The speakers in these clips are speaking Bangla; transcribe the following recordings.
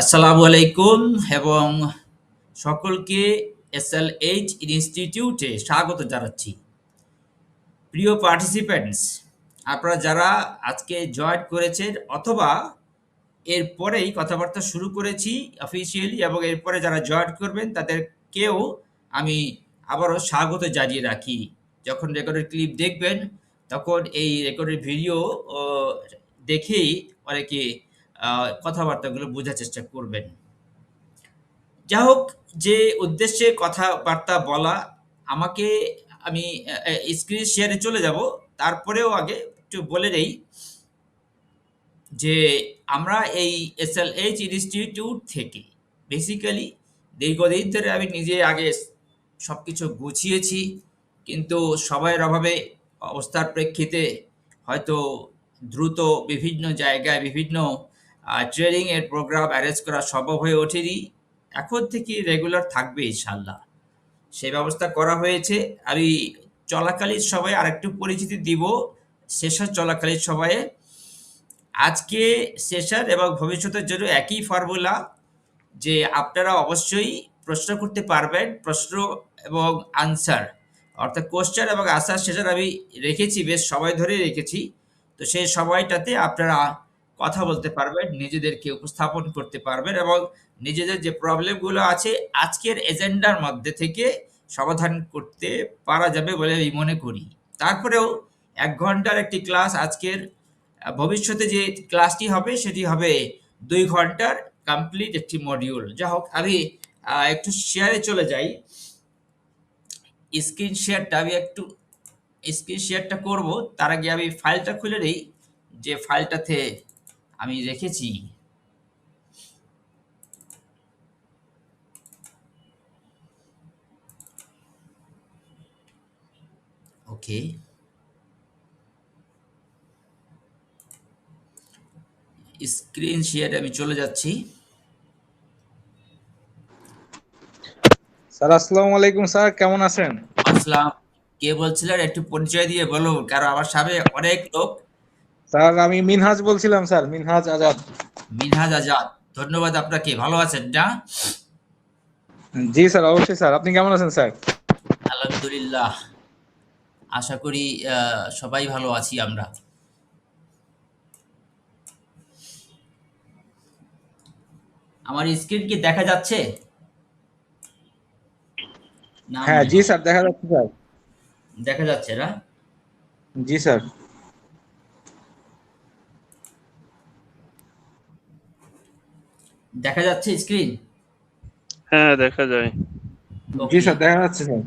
আসসালামু আলাইকুম এবং সকলকে এসএলএইচ ইনস্টিটিউটে স্বাগত জানাচ্ছি। প্রিয় পার্টিসিপেন্টস, আপনারা যারা আজকে জয়েন করেছেন অথবা এরপরেই কথাবার্তা শুরু করেছি অফিসিয়ালি এবং এরপরে যারা জয়েন করবেন তাদেরকেও আমি আবারও স্বাগত জানিয়ে রাখি। যখন রেকর্ডের ক্লিপ দেখবেন তখন এই রেকর্ডের ভিডিও ও দেখেই অনেকে কথাবার্তাগুলো বোঝার চেষ্টা করবেন। যা হোক, যে উদ্দেশ্যে কথাবার্তা বলা, আমাকে আমি স্ক্রিন শেয়ারে চলে যাব। তারপরেও আগে একটু বলে নেই যে আমরা এই এসএলএইচ ইনস্টিটিউট থেকে বেসিক্যালি দীর্ঘদিন ধরে আমি নিজে আগে সবকিছু গুছিয়েছি, কিন্তু সময়ের অভাবে অবস্থার প্রেক্ষিতে হয়তো দ্রুত বিভিন্ন জায়গায় বিভিন্ন ট্রেনিংয়ের প্রোগ্রাম অ্যারেঞ্জ করা সম্ভব হয়ে ওঠেনি। এখন থেকে রেগুলার থাকবে ইনশাল্লাহ, সেই ব্যবস্থা করা হয়েছে। আমি চলাকালীন সময়ে আরেকটু পরিচিতি দিব। সেশন চলাকালীন সময়ে আজকে সেশন এবং ভবিষ্যতের জন্য একই ফর্মুলা, যে আপনারা অবশ্যই প্রশ্ন করতে পারবেন। প্রশ্ন এবং আনসার, অর্থাৎ কোশ্চেন এবং আনসার সেশন আমি রেখেছি, বেশ সময় ধরেই রেখেছি। তো সেই সময়টাতে আপনারা কথা বলতে পারবেন, নিজেদেরকে উপস্থাপন করতে পারবেন এবং নিজেদের যে প্রবলেমগুলো আছে আজকের এজেন্ডার মধ্যে থেকে সমাধান করতে পারা যাবে বলে আমি মনে করি। তারপরেও ১ ঘন্টার একটি ক্লাস আজকের। ভবিষ্যতে যে ক্লাসটি হবে সেটি হবে ২ ঘন্টার কমপ্লিট একটি মডিউল। যা হোক, আমি একটু শেয়ারে চলে যাই। স্ক্রিন শেয়ারটা করব। তার আগে আমি ফাইলটা খুলে নেই, যে ফাইলটাতে আমি রেখেছি। ওকে, স্ক্রিন শেয়ারে আমি চলে যাচ্ছি। স্যার আসসালামু আলাইকুম। স্যার কেমন আছেন? আসসালাম। কে বলছিলেন? একটু পরিচয় দিয়ে বলো, কারণ আমার সামনে অনেক লোক। স্যার আমি মিনহাজ বলছিলাম, স্যার মিনহাজ আজাদ। মিনহাজ আজাদ, ধন্যবাদ আপনাকে। ভালো আছেন না? জি স্যার, অবশ্যই স্যার। আপনি কেমন আছেন স্যার? আলহামদুলিল্লাহ, আশা করি সবাই ভালো আছি আমরা। আমার স্ক্রিন কি দেখা যাচ্ছে? না হ্যাঁ মনে জি হয়। স্যার, দেখা যাচ্ছে স্যার। দেখা যাচ্ছে না? জি স্যার। দেখা যাচ্ছে স্ক্রিন? হ্যাঁ, দেখা যায়। জি ওকে, স্যার, দেখা যাচ্ছে স্যার।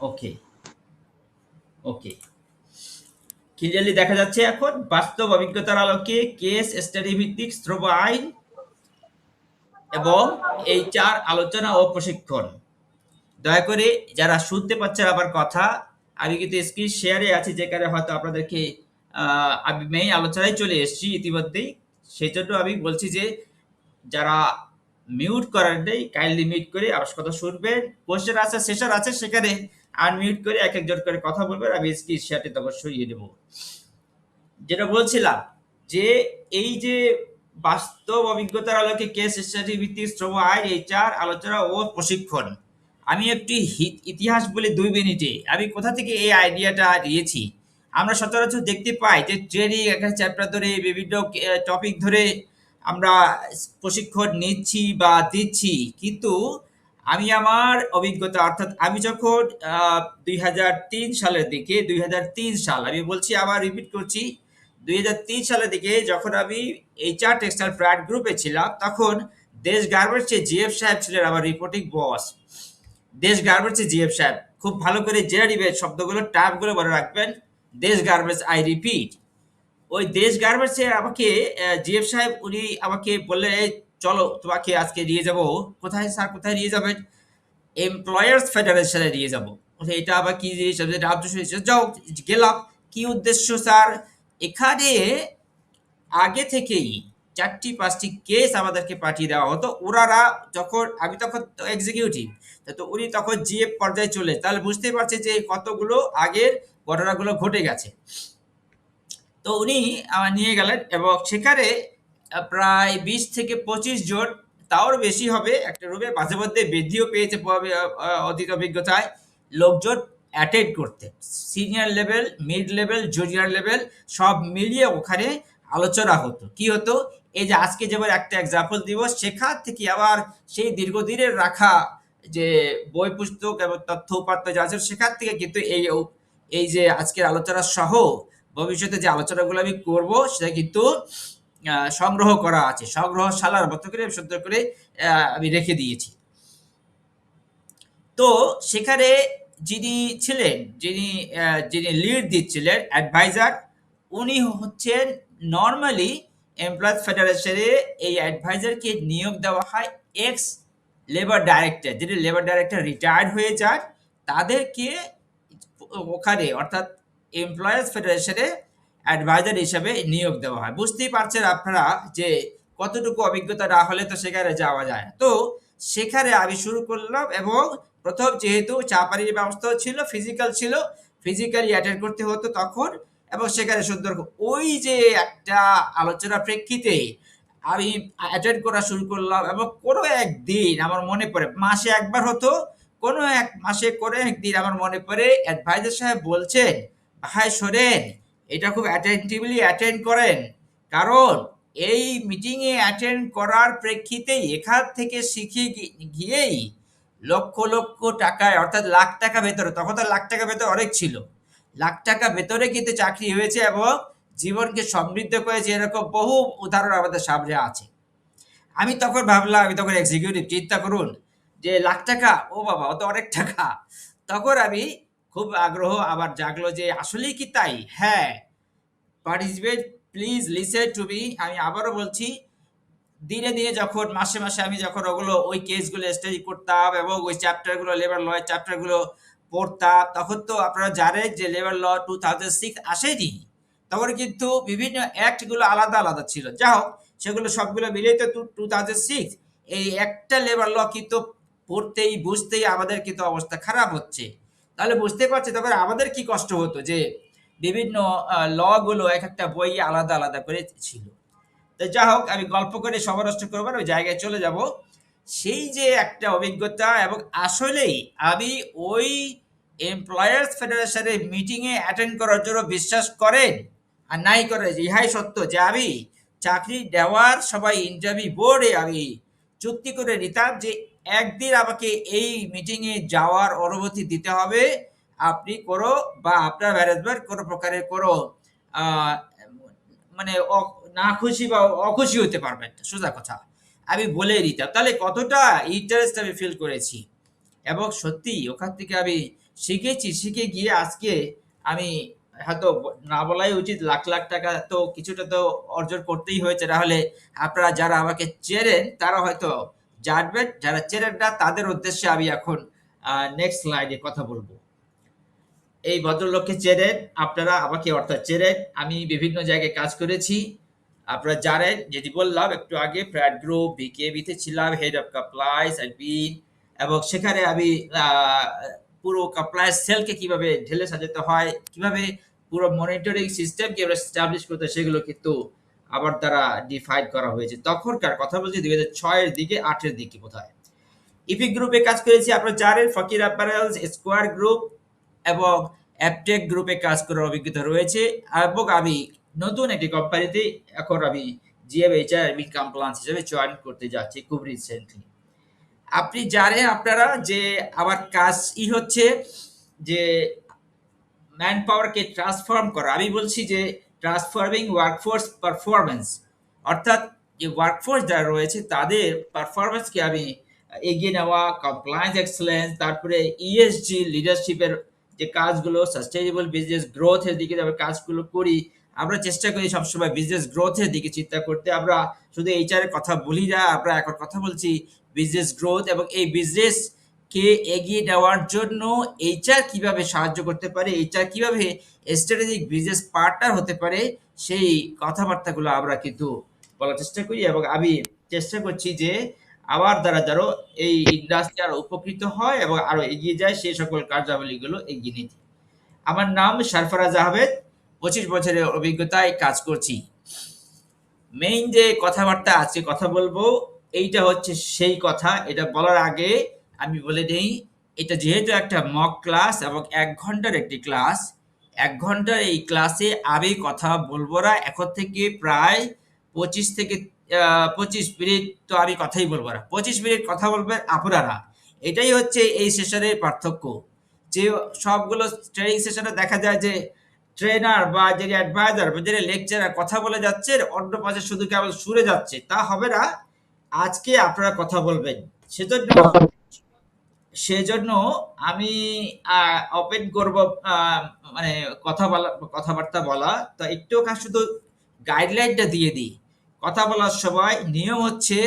ওকে, ওকে। ক্লিয়ারলি দেখা যাচ্ছে এখন? বাস্তব অভিজ্ঞতার আলোকে কেস স্টাডি ভিত্তিক শ্রম আইন এবং এইচআর আলোচনা ও প্রশিক্ষণ। দয়া করে যারা শুনতে পাচ্ছেন আমার কথা, আমি কিন্তু স্ক্রিন শেয়ারে আছি, যেখানে হয়তো আপনাদেরকে আমি মেইন আলোচনায় চলে এসেছি ইতিমধ্যেই। সেই জন্য আমি বলছি যে যারা মিউট করার নেই, কাইন্ডলি মিউট করে আমার কথা শুনবেন। কোশ্চেন আছে, সেশন আছে, সেখানে আনমিউট করে এক একজন করে কথা বলবেন। আমি স্ক্রিন শেয়ারটি তখন সরিয়ে দেবো। যেটা বলছিলাম, যে এই যে বাস্তব অভিজ্ঞতার আলোকে কেস স্টাডি ভিত্তিক শ্রম আইন, এইচআর আলোচনা ও প্রশিক্ষণ। আমি একটি ইতিহাস বলি ২ মিনিটে, আমি কোথা থেকে এই আইডিয়াটা দিয়েছি। আমরা সচরাচর দেখতে পাই যে ট্রেনিং একটা চ্যাপ্টার ধরে বিভিন্ন টপিক ধরে আমরা প্রশিক্ষণ নিচ্ছি বা দিচ্ছি, কিন্তু আমি আমার অভিজ্ঞতা, অর্থাৎ আমি যখন ২০০৩ সালের দিকে, ২০০৩ সাল আমি বলছি, আবার রিপিট করছি, ২০০৩ সালের দিকে যখন আমি এইচআর টেক্সটাইল প্রাইড গ্রুপে ছিলাম, তখন দেশ গার্মেন্টসে জিএফ সাহেব ছিলেন আমার রিপোর্টিং বস। দেশ গার্মেন্টসে জিএফ সাহেব, খুব ভালো করে জেনে নিবেন, শব্দগুলো টার্মগুলো মনে রাখবেন। দেশ গার্মেন্টস, আই রিপিট। ওই দেশ গার্মেন্টসে আমাকে জিএফ সাহেব উনি আমাকে বললেন, "এই চলো, তোমাকে আজকে নিয়ে যাব।" "কোথায় স্যার, কোথায় নিয়ে যাবেন?" "এমপ্লয়ার্স ফেডারেশনে নিয়ে যাব।" বলছে, "এটা আবার কি জিনিস?" আমি নাম তো শুনেছি। যাও, গেলাম। "কি উদ্দেশ্য স্যার?" "এখানে আগে থেকেই ৪টি ৫টি কেস আমাদেরকে পাঠিয়ে দেওয়া হতো। ওনারা যখন, আমি তখন তো এক্সিকিউটিভ, তো উনি তখন জিএফ পর্যায়ে চলে, তাহলে বুঝতেই পারছেন যে কতগুলো আগের ঘটনাগুলো ঘটে গেছে। তো উনি নিয়ে গেলেন এবং সেখানে প্রায় ২০ থেকে ২৫ জন তাও বেশি হবে একটা রুমে, মাঝে মধ্যে বৃদ্ধিও পেয়েছে অধিক অভিজ্ঞতায় লোকজন অ্যাটেন্ড করতে, senior level, mid level, junior level সব মিলিয়ে ওখানে আলোচনা হতো। কি হতো, এই যে আজকে যেমন একটা এক্সাম্পল দিব, সেখান থেকে আবার সেই দীর্ঘদিনের রাখা যে বই পুস্তক এবং তথ্য উপাত্ত যা আছে সেখান থেকে কিন্তু এই যে আজকের আলোচনা সহ ভবিষ্যতে যে আলোচনাগুলো আমি করব সেটা কিন্তু সংগ্রহ করা আছে, সংগ্রহশালার মতো করে সুন্দর করে আমি রেখে দিয়েছি। তো সেখানে যিনি ছিলেন, যিনি লিড দিচ্ছিলেন অ্যাডভাইজার, উনি হচ্ছেন নর্মালি এমপ্লয়ার্স ফেডারেশনে এই অ্যাডভাইজারকে নিয়োগ দেওয়া হয় এক্স লেবার ডাইরেক্টর, যিনি লেবার ডাইরেক্টর রিটায়ার্ড হয়ে যান তাদেরকে ওখানে অর্থাৎ এমপ্লয়ার্স ফেডারেশনে অ্যাডভাইজার হিসেবে নিয়োগ দেওয়া হয়। বুঝতেই পারছেন আপনারা যে কতটুকু অভিজ্ঞতা না হলে তো সেখানে যাওয়া যায়। তো সেখানে আমি শুরু করলাম এবং প্রথম যেহেতু চা পানির ব্যবস্থাও ছিল, ফিজিক্যাল ছিল, ফিজিক্যালি অ্যাটেন্ড করতে হতো তখন, এবং সেখানে সুন্দর ওই যে একটা আলোচনা প্রেক্ষিতে আমি অ্যাটেন্ড করা শুরু করলাম এবং কোনো একদিন আমার মনে পড়ে, মাসে একবার হতো, কোনো এক মাসে করে একদিন আমার মনে পড়ে অ্যাডভাইজার সাহেব বলছেন, ভাই শোনেন, এটা খুব অ্যাটেন্টিভলি অ্যাটেন্ড করেন, কারণ এই মিটিংয়ে অ্যাটেন্ড করার প্রেক্ষিতেই এখান থেকে শিখে গিয়েই লক্ষ লক্ষ টাকায় অর্থাৎ লাখ টাকা ভেতরে, তখন তো লাখ টাকা ভেতরে অনেক ছিল, লাখ টাকা ভেতরে কিন্তু চাকরি হয়েছে এবং জীবনকে সমৃদ্ধ করেছে, এরকম বহু উদাহরণ আমাদের সামনে আছে। আমি তখন ভাবলাম, আমি তখন এক্সিকিউটিভ, চিন্তা করুন যে লাখ টাকা, ও বাবা অত অনেক টাকা। তখন আমি খুব আগ্রহ আবার জাগলো যে আসলেই কি তাই? হ্যাঁ, participate, please listen to me. আমি আবারও বলছি, দিনে দিনে যখন মাসে মাসে আমি যখন ওই কেসগুলো স্টাডি করতাম এবং ওই চ্যাপ্টারগুলো, লেবার ল চ্যাপ্টারগুলো পড়তাম, তখন তো আপনারা জানেন যে লেবার ল 2006 আসেনি, তখন কিন্তু বিভিন্ন অ্যাক্টগুলো আলাদা আলাদা ছিল। যা হোক, সেগুলো সবগুলো মিলেই তো 2006। এই একটা লেবার ল কিন্তু পড়তেই বুঝতেই আমাদের কিন্তু অবস্থা খারাপ হচ্ছে। তাহলে বুঝতে পারছি তখন আমাদের কি কষ্ট হতো যে বিভিন্ন ল গুলো এক একটা বই আলাদা আলাদা করে ছিল। তো যা হোক, আমি গল্প করে সময় নষ্ট করবো না, ওই জায়গায় চলে যাব। সেই যে একটা অভিজ্ঞতা, এবং আসলেই আমি ওই এমপ্লয়ার্স ফেডারেশনের মিটিংয়ে অ্যাটেন্ড করার জন্য, বিশ্বাস করেন আর নাই করে, ইহাই সত্য যে আমি চাকরি দেওয়ার সবাই ইন্টারভিউ বোর্ডে আমি চুক্তি করে নিতাম যে একদিন আমাকে এই মিটিংয়ে যাওয়ার অনুমতি দিতে হবে, আপনি কোনো বা আপনার ম্যানেজমেন্ট কোনো প্রকারের কোনো আহ, মানে না খুশি বা অখুশি হতে পারবেন না, সোজা কথা আমি বলে দিতাম। তাহলে কতটা ইন্টারেস্ট আমি ফিল করেছি, এবং সত্যি ওখান থেকে আমি শিখেছি। শিখে গিয়ে আজকে আমি হয়তো না বলাই উচিত, লাখ লাখ টাকা তো কিছুটা তো অর্জন করতেই হয়েছে, নাহলে আপনারা যারা আমাকে চেনেন তারা হয়তো জানবেন, যারা চেনেন না তাদের উদ্দেশ্যে আমি এখন নেক্সট স্লাইডে কথা বলবো। এই ভদ্রলোককে চেনেন আপনারা, আমাকে অর্থাৎ চেনেন, আমি বিভিন্ন জায়গায় কাজ করেছি, আপনারা জানেন, যেটি বললাম একটু আগে, প্র্যাট গ্রুপ, বিকেবিতে ছিলাম হেড অফ কমপ্লায়েন্স অ্যাডমিন, এবং সেখানে আমি পুরো কমপ্লায়েন্স সেলকে কিভাবে ঢেলে সাজাতে হয়, কিভাবে পুরো মনিটরিং সিস্টেম কিভাবে এস্টাবলিশ করতে হয়, সেগুলো কিন্তু আমার দ্বারা ডিফাইন করা হয়েছে। তখনকার কথা বলছি 2006-এর দিকে, 8-এর দিকে বোধহয়। ইপিক গ্রুপে কাজ করেছি, আপনারা জানেন, ফকির অ্যাপারেলস, স্কোয়ার গ্রুপ এবং অ্যাপটেক গ্রুপে কাজ করার অভিজ্ঞতা রয়েছে। এবং আমি নতুন একটি কোম্পানিতে এখন আমি জিএমএইচআর অ্যাডমিন কমপ্লায়েন্স হিসেবে জয়েন করতে যাচ্ছি খুব রিসেন্টলি। আপনি জানেন আপনারা যে আমার কাজ হচ্ছে যে ম্যান পাওয়ারকে ট্রান্সফর্ম করা। আমি বলছি যে ট্রান্সফর্মিং ওয়ার্কফোর্স পারফরমেন্স, অর্থাৎ যে ওয়ার্কফোর্স যারা রয়েছে তাদের পারফরমেন্সকে আমি এগিয়ে নেওয়া, কমপ্লায়েন্স এক্সেলেন্স, তারপরে ইএসজি লিডারশিপের যে কাজগুলো, সাস্টেইনেবল বিজনেস গ্রোথের দিকে যে কাজগুলো করি, আমরা চেষ্টা করি সবসময় বিজনেস গ্রোথের দিকে চিন্তা করতে। আমরা শুধু এইচআর এর কথা বলি না, আমরা এখন কথা বলছি বিজনেস গ্রোথ, এবং এই বিজনেস কে এগিয়ে নেওয়ার জন্য এইচআর কিভাবে সাহায্য করতে পারে, এইচআর কিভাবে স্ট্র্যাটেজিক বিজনেস পার্টনার হতে পারে, সেই কথাবার্তাগুলো আমরা কিন্তু বলার চেষ্টা করি। এবং আমি চেষ্টা করছি যে আমার দ্বারা যারা এই ইন্ডাস্ট্রি আরো উপকৃত হয় এবং আরো এগিয়ে যায়, সেই সকল কার্যাবলীগুলো এগিয়ে নিতে। আমার নাম সরফরাজ আহমেদ, 25 বছরের অভিজ্ঞতায় কাজ করছি। মেইন যে কথাবার্তা আজকে কথা বলবো, এইটা হচ্ছে সেই কথা। এটা বলার আগে আমি বলে নেই, এটা যেহেতু একটা মক ক্লাস এবং ১ ঘন্টার একটি ক্লাস, ১ ঘন্টার এই ক্লাসে আমি কথা বলবো না। এখন থেকে প্রায় ২৫ থেকে ২৫ মিনিট তো আমি কথাই বলবো না। ২৫ মিনিট কথা বলবেন আপনারা। এটাই হচ্ছে এই সেশনের পার্থক্য। যে সবগুলো ট্রেনিং সেশনে দেখা যায় যে ট্রেনার বা যিনি অ্যাডভাইজার বা যিনি লেকচারার কথা বলে যাচ্ছে, অন্য পাশে শুধু কেবল শুনে যাচ্ছে। তা হবে না। আজকে আপনারা কথা বলবেন। সেজন্য সেজন্য আমি ওপেন করব, মানে কথাবার্তা বলা। তো একটু শুধু গাইডলাইনটা দিয়ে দিই। কথা বলার সময় নিয়ম হচ্ছে,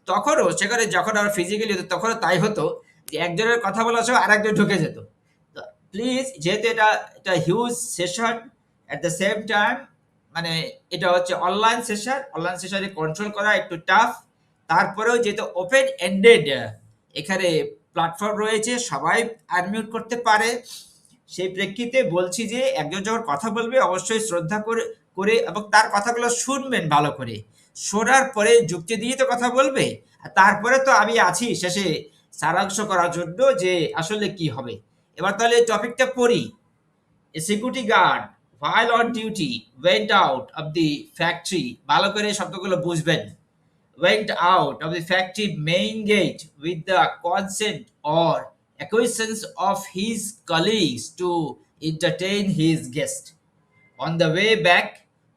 তখনও সেখানে যখন আমরা ফিজিক্যালি হতো তখনও তাই হতো যে একজনের কথা বলার সময় আরেকজন ঢুকে যেত। তো প্লিজ, যেহেতু এটা huge session, at the same time মানে এটা হচ্ছে অনলাইন সেশনে কন্ট্রোল করা একটু টাফ। তারপরেও যেহেতু ওপেন এন্ডেড এখানে প্ল্যাটফর্ম রয়েছে, সবাই আনমিউট করতে পারে। সেই প্রেক্ষিতে বলছি যে একজন যখন কথা বলবে অবশ্যই শ্রদ্ধা করে করে এবং তার কথাগুলো শুনবেন ভালো করে। শোনার পরে যুক্তি দিয়ে তো কথা বলবে। আর তারপরে তো আমি আছি শেষে সারাংশ করার জন্য যে আসলে কি হবে। এবার তাহলে টপিকটা পড়ি। A security guard while on duty went out of the factory, ভালো করে শব্দগুলো বুঝবেন। Went out of the factory main gate with the consent or acquiescence of his colleagues to entertain his guest. On the way back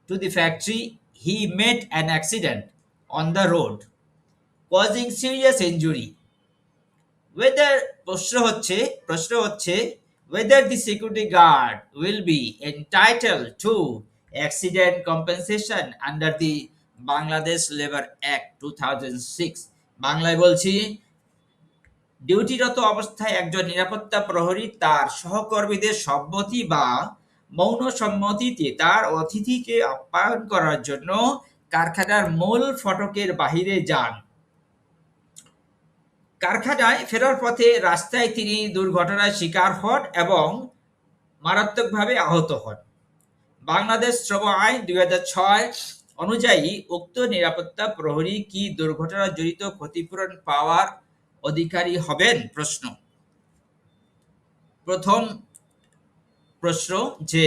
to the factory, he met an accident on the road, causing serious injury. Whether প্রশ্ন হচ্ছে whether the security guard will be entitled to accident compensation under the Bangladesh Labor Act 2006। বাংলায় বলছি, ডিউটিরত অবস্থায় একজন নিরাপত্তা প্রহরী তার সহকর্মীদের সম্মতি বা মৌন সম্মতিতে তার অতিথিকে আপ্যায়ন করার জন্য কারখানার মূল ফটকের বাহিরে যান। কারখানায় ফেরার পথে রাস্তায় তিনি দুর্ঘটনার শিকার হন এবং মারাত্মকভাবে আহত হন। বাংলাদেশ শ্রম আইন ২০০৬ অনুযায়ী উক্ত নিরাপত্তা প্রহরী কি দুর্ঘটনা জড়িত ক্ষতিপূরণ পাওয়ার অধিকারী হবেন? প্রথম প্রশ্ন যে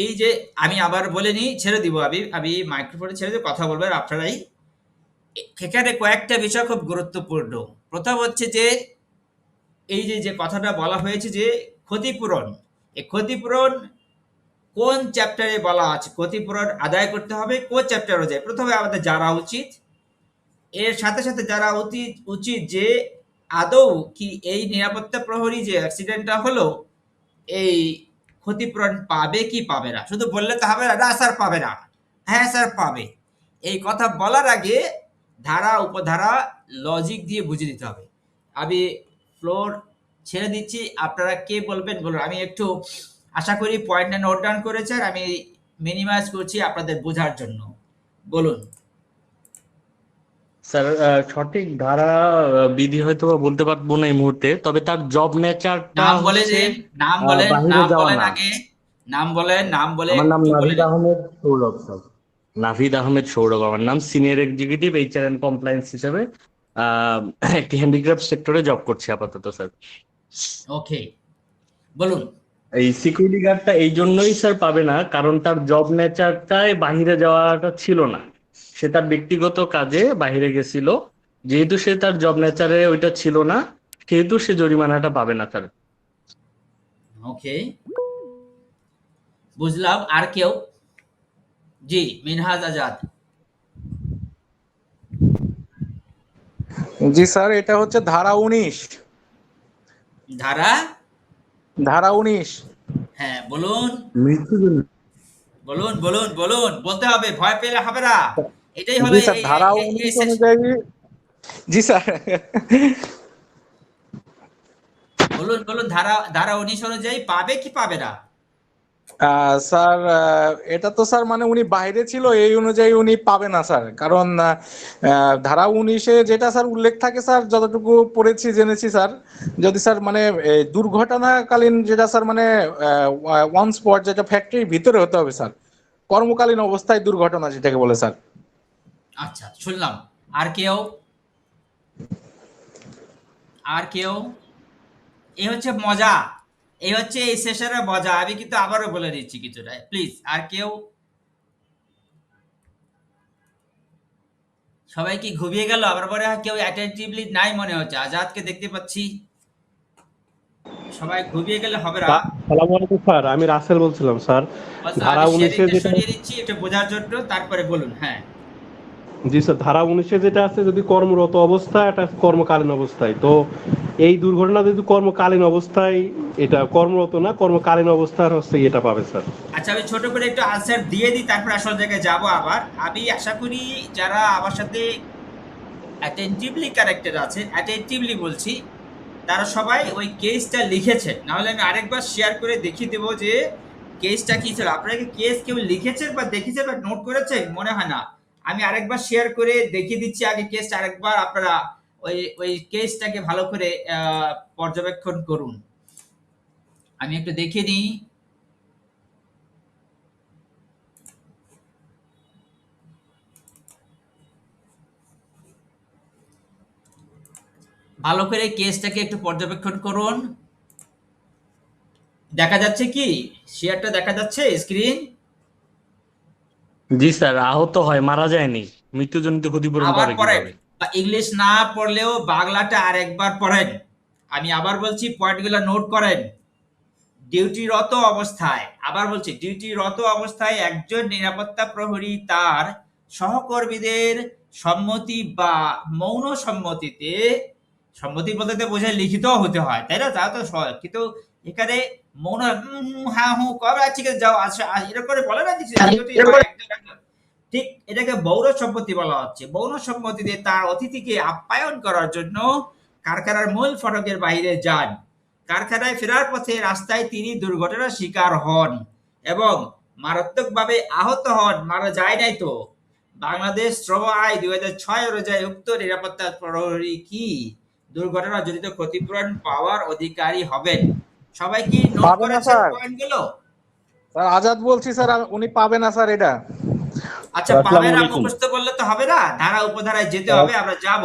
এই যে আমি আবার বলে নিই, ছেড়ে দিব, আমি মাইক্রোফোনে ছেড়ে দিয়ে কথা বলবেন আপনারাই। এখানে কয়েকটা বিষয় খুব গুরুত্বপূর্ণ। প্রথম হচ্ছে যে এই যে কথাটা বলা হয়েছে যে ক্ষতিপূরণ, এই ক্ষতিপূরণ কোন চ্যাপ্টারে বলা আছে ক্ষতিপূরণ আদায় করতে হবে, কোন চ্যাপ্টার অনুযায়ী? প্রথমে আমাদের জানা উচিত, এর সাথে সাথে জানা উচিত যে আদৌ কি এই নিরাপত্তা প্রহরী যে অ্যাক্সিডেন্টটা হলো এই ক্ষতিপূরণ পাবে কি পাবে না। শুধু বললে তো হবে না, না স্যার পাবে না, হ্যাঁ স্যার পাবে। এই কথা বলার আগে ধারা উপধারা লজিক দিয়ে বুঝে দিতে হবে। আমি ফ্লোর ছেড়ে দিচ্ছি, আপনারা কে বলবেন বলুন। আমি একটু আশা করি পয়েন্টটা নোট ডাউন করেছেন, আমি মিনিমাইজ করছি আপনাদের বোঝার জন্য। বলুন স্যার, সঠিক ধারা বিধি হয়তো বা বলতে পারবো না এই মুহূর্তে, তবে তার জব নেচারটা নাম বলে হচ্ছে দিন, নাম বলেন, বাহিরে নাম যাওয়া বলেন না। আগে, নাম বলেন, নাম বলে আমার নাম একটু বলে নাভিদ নিন। আহমেদ সৌরভ স্যার। নাভিদ আহমেদ সৌরভ আমার নাম, senior executive HR and compliance হিসেবে আহ, একটি হ্যান্ডিক্রাফট সেক্টরে জব করছি আপাতত স্যার। ওকে, বলুন। এই সিকিউরিটি গার্ডটা এই জন্যই স্যার পাবে না, কারণ তার জব নেচারটাই বাহিরে যাওয়াটা ছিল না। সে তার ব্যক্তিগত কাজে বাহিরে গেছিল, যেহেতু সে তার জব নেচারে ওইটা ছিল না, সেহেতু সে জরিমানাটা পাবে না স্যার। ওকে, বুঝলাম। আর কেউ? জি, মিনহাজ আজাদ। জি স্যার, এটা হচ্ছে ধারা ১৯। ধারা, ধারা ১৯। হ্যাঁ বলুন, মৃত্যুদণ্ড। বলুন, বলুন, বলুন, বলতে হবে, ভয় পেলে হবে না। এটাই হলো জি স্যার, ধারা এই ১৯ অনুযায়ী। জি স্যার। বলুন, বলুন, ধারা ধারা ১৯ অনুযায়ী পাবে কি পাবে না? স্যার, এটা তো স্যার মানে উনি বাইরে ছিল, এই অনুযায়ী উনি পাবে না স্যার। কারণ ধারা ১৯-এ যেটা স্যার উল্লেখ থাকে স্যার, যতটুকু পড়েছি জেনেছি স্যার, যদি স্যার মানে দুর্ঘটনাকালীন যেটা স্যার মানে ওয়ান স্পট, যেটা ফ্যাক্টরির ভিতরে হতে হবে স্যার, কর্মকালীন অবস্থায় দুর্ঘটনা যেটাকে বলে স্যার। আচ্ছা, শুনলাম। আর কেউ? আর কেউ? এই হচ্ছে মজা, এই হচ্ছে এই সেশনের মজা। আমি কিন্তু আবারও বলে দিচ্ছি কিছুটা, প্লিজ। আর কেউ? সবাই কি ঘুমিয়ে গেল? আবার পরে কেউ অ্যাটেন্টিভলি নাই মনে হচ্ছে। আজাদকে দেখতে পাচ্ছি। সবাই ঘুমিয়ে গেলে হবে না। সালামু আলাইকুম স্যার, আমি রাসেল বলছিলাম স্যার। আচ্ছা, ধারা আমি 19-এ শেয়ারিংটা যেটা, সরিয়ে দিচ্ছি একটু বোঝার জন্য, তারপরে বলুন। হ্যাঁ, জি স্যার, ধারা 19-এ যেটা আছে, যদি কর্মরত অবস্থায়, এটা কর্মকালীন অবস্থায়। তো এই দুর্ঘটনা যদি কর্মকালীন অবস্থায়, এটা কর্মরত না, কর্মকালীন অবস্থার হচ্ছে এটা পাবে স্যার। আচ্ছা, আমি ছোট করে একটু আনসার দিয়ে দিই, তারপর আসল জায়গায় যাবো আবার। আমি আশা করি যারা আমার সাথে অ্যাটেন্টিভলি কানেক্টেড আছেন, অ্যাটেন্টিভলি বলছি, তারা সবাই ওই কেসটা লিখেছেন। নাহলে আমি আরেকবার শেয়ার করে দেখিয়ে দেবো যে কেসটা কি ছিল। আপনারা কি কেস কেউ লিখেছেন বা দেখেছেন বা নোট করেছেন? মনে হয় না। আমি আরেকবার শেয়ার করে দেখিয়ে দিচ্ছি আগে কেসটা, আরেকবার আপনারা ওই ওই কেসটাকে ভালো করে পর্যবেক্ষণ করুন। আমি একটু দেখিয়ে নিই। ভালো করে কেসটাকে একটু পর্যবেক্ষণ করুন। দেখা যাচ্ছে কি? শেয়ারটা দেখা যাচ্ছে স্ক্রিন? জি স্যার, আহত হয়, মারা যায়নি। মৃত্যুজনিত ক্ষতিপূরণ আবার পাবে পড়েন, কিভাবে? বা ইংলিশ না পড়লেও বাংলাটা আরেকবার পড়েন। আমি আবার বলছি, পয়েন্টগুলো নোট করেন। ডিউটিরত অবস্থায়, আবার বলছি, ডিউটিরত অবস্থায় একজন নিরাপত্তা প্রহরী তার সহকর্মীদের সম্মতি বা মৌন সম্মতিতে, সম্মতি বলতে তো বোঝায় লিখিত হতে হয়, তাই না? তা তো সহজ, কিন্তু এখানে মৌন হ্যাঁ হু কবে আছে যাও আচ্ছা এরকম করে বলে না কিছু, ঠিক এটাকে মৌন সম্মতি বলা হচ্ছে। মৌন সম্মতিতে তার অতিথিকে আপ্যায়ন করার জন্য কারখানার মূল ফটকের বাইরে যান। কারখানায় ফেরার পথে রাস্তায় তিনি দুর্ঘটনার শিকার হন এবং মারাত্মকভাবে আহত হন। মারা যায় নাই তো? বাংলাদেশ শ্রম আইন 2006 অনুযায়ী উক্ত নিরাপত্তা প্রহরী কি দুর্ঘটনা জড়িত ক্ষতিপূরণ পাওয়ার অধিকারী হবেন? সবাই কি নোট পাবে না করেছেন স্যার। পয়েন্টগুলো? স্যার আজাদ বলছি স্যার, উনি পাবে না স্যার এটা। আচ্ছা, পাবে আসসালামু না আলাইকুম। মুখস্থ বললে তো হবে না, ধারা উপধারায় যেতে হবে, আমরা যাব,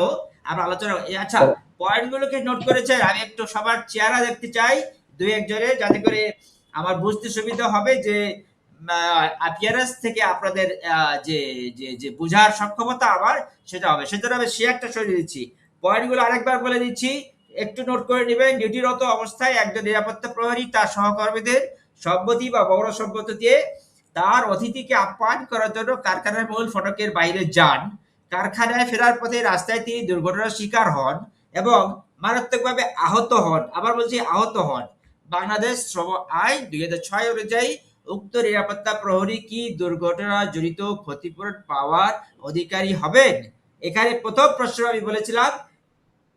আমরা আলোচনা। আচ্ছা, পয়েন্ট গুলোকে নোট করেছেন? আমি একটু সবার চেহারা দেখতে চাই, দুই একজনের, যাতে করে আমার বুঝতে সুবিধা হবে যে অ্যাপিয়ারেন্স থেকে আপনাদের যে যে যে বোঝার সক্ষমতা আমার সেটা হবে। সেজন্য আমি শেয়ারটা সরিয়ে দিচ্ছি। পয়েন্টগুলো আরেকবার বলে দিচ্ছি, একটু নোট করে নেবেন। ডিউটিরত অবস্থায় একজন নিরাপত্তা প্রহরী তার সহকর্মীদের সম্মতি বা বড় সম্মতিতে তার অতিথিকে আপ্যায়ন করার জন্য কারখানার মূল ফটকের বাইরে যান। কারখানায় ফেরার পথে রাস্তায় তিনি দুর্ঘটনার শিকার হন এবং মারাত্মকভাবে আহত হন। আবার বলছি, আহত হন। বাংলাদেশ শ্রম আইন 2006 অনুযায়ী উক্ত নিরাপত্তা প্রহরী কি দুর্ঘটনা জড়িত ক্ষতিপূরণ পাওয়ার অধিকারী হবেন? এখানে প্রথম প্রশ্ন আমি বলেছিলাম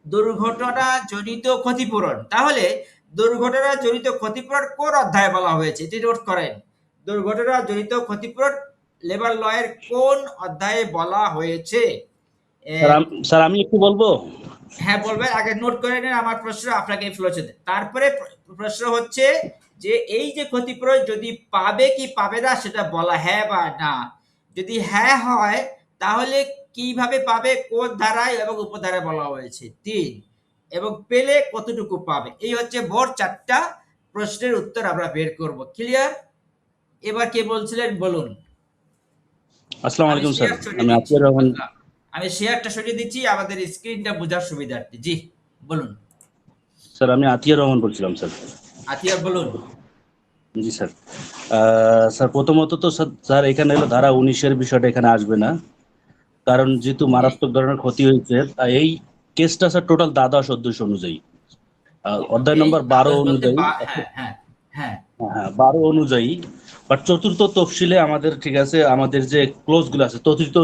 দুর্ঘটনা জনিত ক্ষতিপূরণ। তাহলে দুর্ঘটনা জনিত ক্ষতিপূরণ কোন অধ্যায়ে বলা হয়েছে এটি নোট করেন। দুর্ঘটনা জনিত ক্ষতিপূরণ লেবার ল এর কোন অধ্যায়ে বলা হয়েছে? স্যার আমি একটু বলবো। হ্যাঁ বলবেন, আগে নোট করে নেন আমার প্রশ্ন, আপনাকে ফ্লোতে। তারপরে প্রশ্ন হচ্ছে যে এই যে ক্ষতিপূরণ যদি পাবে কি পাবে না সেটা বলা, হ্যাঁ বা না। যদি হ্যাঁ হয় তাহলে কিভাবে পাবে, কোন ধারায় এবং উপধারায় বলা হয়েছে, 3, এবং পেলে কতটুকু পাবে। এই হচ্ছে মোট 4টা প্রশ্নের উত্তর আমরা বের করব। ক্লিয়ার? এবার কে বলছিলেন বলুন। আসসালামু আমি আলাইকুম স্যার, শেয়ার সরিয়ে আমি দিচ্ছি। আতিয়ার রহমান। আমি শেয়ারটা সরিয়ে দিচ্ছি আমাদের স্ক্রিনটা বোঝার সুবিধার্থে। জি বলুন। স্যার আমি আতিয়ার রহমান বলছিলাম স্যার। আতিয়ার বলুন। জি স্যার। স্যার প্রথমত তো স্যার এখানে হলো ধারা 19-এর বিষয়টা এখানে আসবে না, কারণ যেহেতু মারাত্মক ধরনের ক্ষতি হয়েছে, তাই এই কেসটা স্যার টোটাল দ্বাদশ অধ্যায় অনুযায়ী, অধ্যায় নম্বর 12 অনুযায়ী, হ্যাঁ হ্যাঁ হ্যাঁ, হ্যাঁ 12 অনুযায়ী, বাট চতুর্থ তফসিলে আমাদের ঠিক আছে, আমাদের যে ক্লোজ গুলো আছে, চতুর্থ